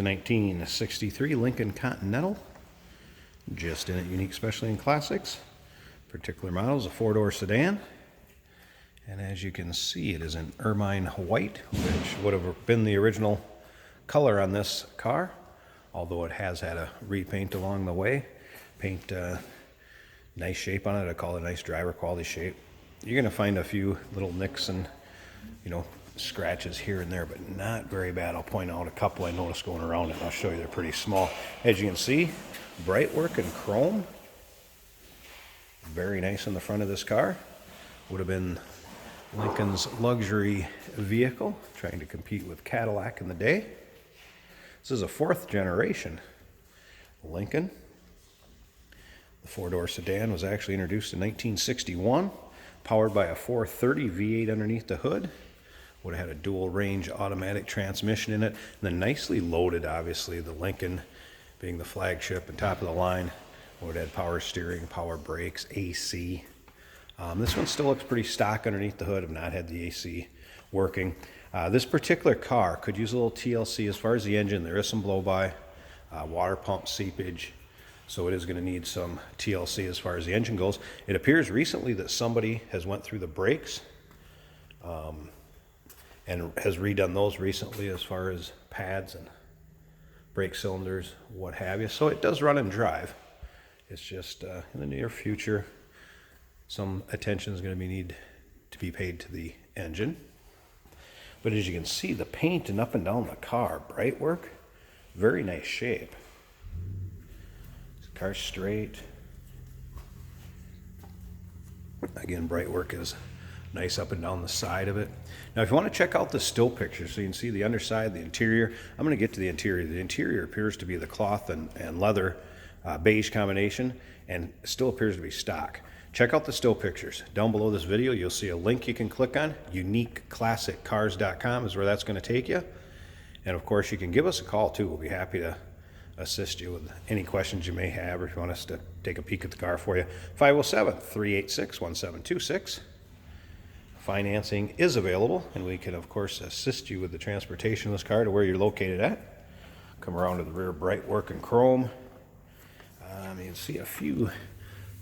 a 1963 Lincoln Continental, just in it unique specialty and classics. Particular model is a four-door sedan, and as you can see, it is in ermine white, which would have been the original color on this car, although it has had a repaint along the way. Paint, nice shape on it. I call it a nice driver quality shape. You're going to find a few little nicks and, scratches here and there, but not very bad. I'll point out a couple I noticed going around it, and I'll show you they're pretty small. As you can see, bright work in chrome. Very nice in the front of this car. Would have been Lincoln's luxury vehicle, trying to compete with Cadillac in the day. This is a fourth generation Lincoln. The four-door sedan was actually introduced in 1961, powered by a 430 V8 underneath the hood. Would have had a dual range automatic transmission in it, and then nicely loaded, obviously, the Lincoln being the flagship and top of the line. Would have had power steering, power brakes, AC. This one still looks pretty stock underneath the hood. I've not had the AC working. This particular car could use a little TLC. As far as the engine, there is some blow-by, water pump seepage, so it is going to need some TLC as far as the engine goes. It appears recently that somebody has went through the brakes and has redone those recently as far as pads and brake cylinders, what have you. So it does run and drive. It's just in the near future, some attention is going to need to be paid to the engine. But as you can see, the paint and up and down the car, bright work, very nice shape. This car's straight. Again, bright work is nice up and down the side of it. Now, if you want to check out the still picture so you can see the underside, the interior, I'm going to get to the interior. The interior appears to be the cloth and leather beige combination, and still appears to be stock. Check out the still pictures. Down below this video, you'll see a link you can click on. UniqueClassicCars.com is where that's going to take you. And of course, you can give us a call too. We'll be happy to assist you with any questions you may have, or if you want us to take a peek at the car for you. 507-386-1726. Financing is available, and we can of course assist you with the transportation of this car to where you're located at. Come around to the rear, bright work in chrome. You can see a few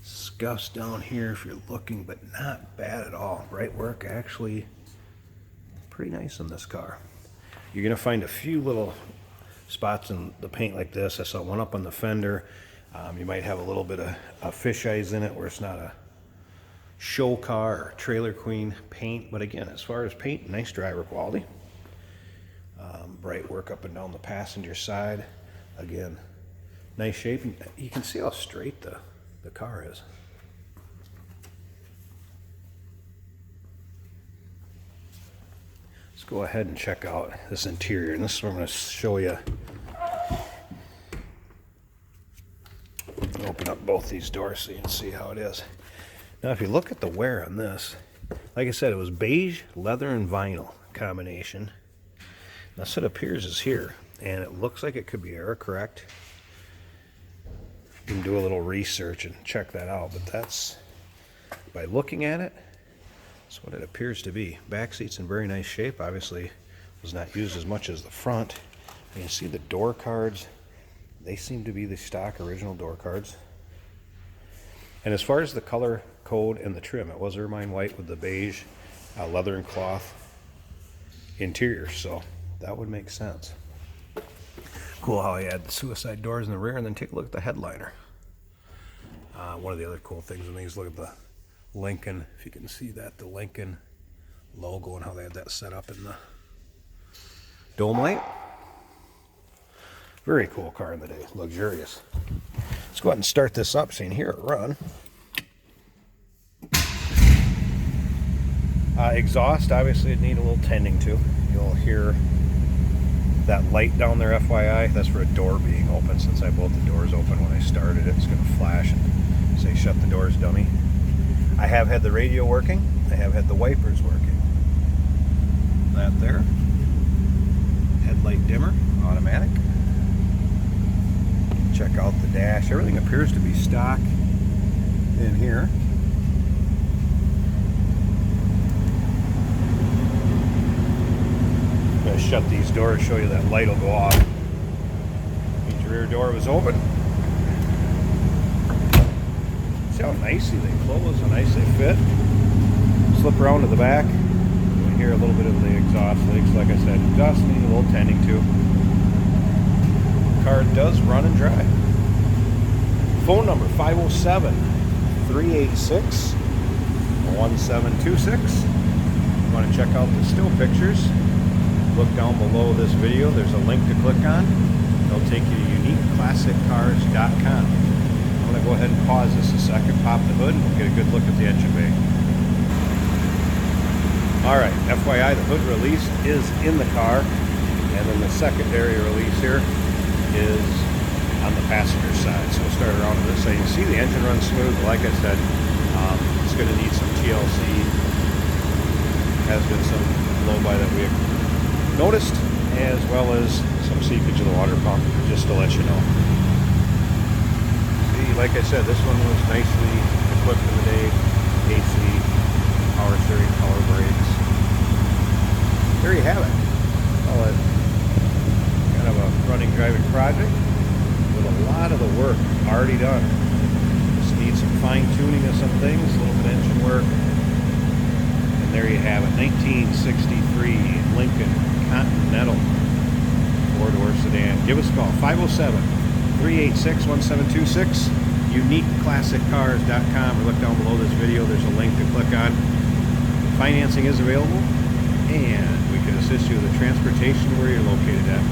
scuffs down here if you're looking, but not bad at all. Bright work, actually pretty nice in this car. You're going to find a few little spots in the paint like this. I saw one up on the fender. You might have a little bit of fish eyes in it where it's not a show car or trailer queen paint, but again, as far as paint, nice driver quality. Bright work up and down the passenger side. Again, nice shape. You can see how straight the car is. Let's go ahead and check out this interior, and this is what I'm going to show you. Open up both these doors so you can see how it is. Now, if you look at the wear on this, like I said, it was beige, leather, and vinyl combination. That's what appears is here, and it looks like it could be error correct. You can do a little research and check that out, but that's, by looking at it, that's what it appears to be. Back seat's in very nice shape. Obviously was not used as much as the front. You can see the door cards. They seem to be the stock original door cards. And as far as the color code and the trim, it was ermine white with the beige leather and cloth interior, so that would make sense. Cool how he had the suicide doors in the rear, and then take a look at the headliner. One of the other cool things in these, look at the Lincoln, if you can see that, the Lincoln logo and how they had that set up in the dome light. Very cool car in the day, luxurious. Let's go ahead and start this up so you can hear it run. Exhaust, obviously it need a little tending to. You'll hear that light down there, FYI. That's for a door being open. Since I bolt the doors open when I started it, it's going to flash and say shut the doors, dummy. I have had the radio working. I have had the wipers working. That there. Headlight dimmer, automatic. Check out the dash. Everything appears to be stock in here. I'm going to shut these doors, show you that light will go off. Rear door was open. See how nicely they close, how nice they fit. Slip around to the back. You can hear a little bit of the exhaust leaks. Like I said, exhaust needs a little tending to. Car does run and drive. Phone number 507-386-1726. You want to check out the still pictures, look down below this video. There's a link to click on. It'll take you to uniqueclassiccars.com. I'm going to go ahead and pause this a second, pop the hood, and we'll get a good look at the engine bay. Alright, FYI, the hood release is in the car, and then the secondary release here is on the passenger side. So we'll start around on this side. You see the engine runs smooth. Like I said, it's going to need some TLC. Has been some blow-by that we've noticed, as well as some seepage of the water pump, just to let you know. See, like I said, this one was nicely equipped in the day. AC, power steering, power brakes. There you have it. Call it kind of a running, driving project with a lot of the work already done. Just need some fine-tuning of some things, a little bit of engine work. And there you have it, 1963 Lincoln Continental 4-door sedan. Give us a call, 507-386-1726, uniqueclassiccars.com, or look down below this video. There's a link to click on. Financing is available, and we can assist you with the transportation where you're located at.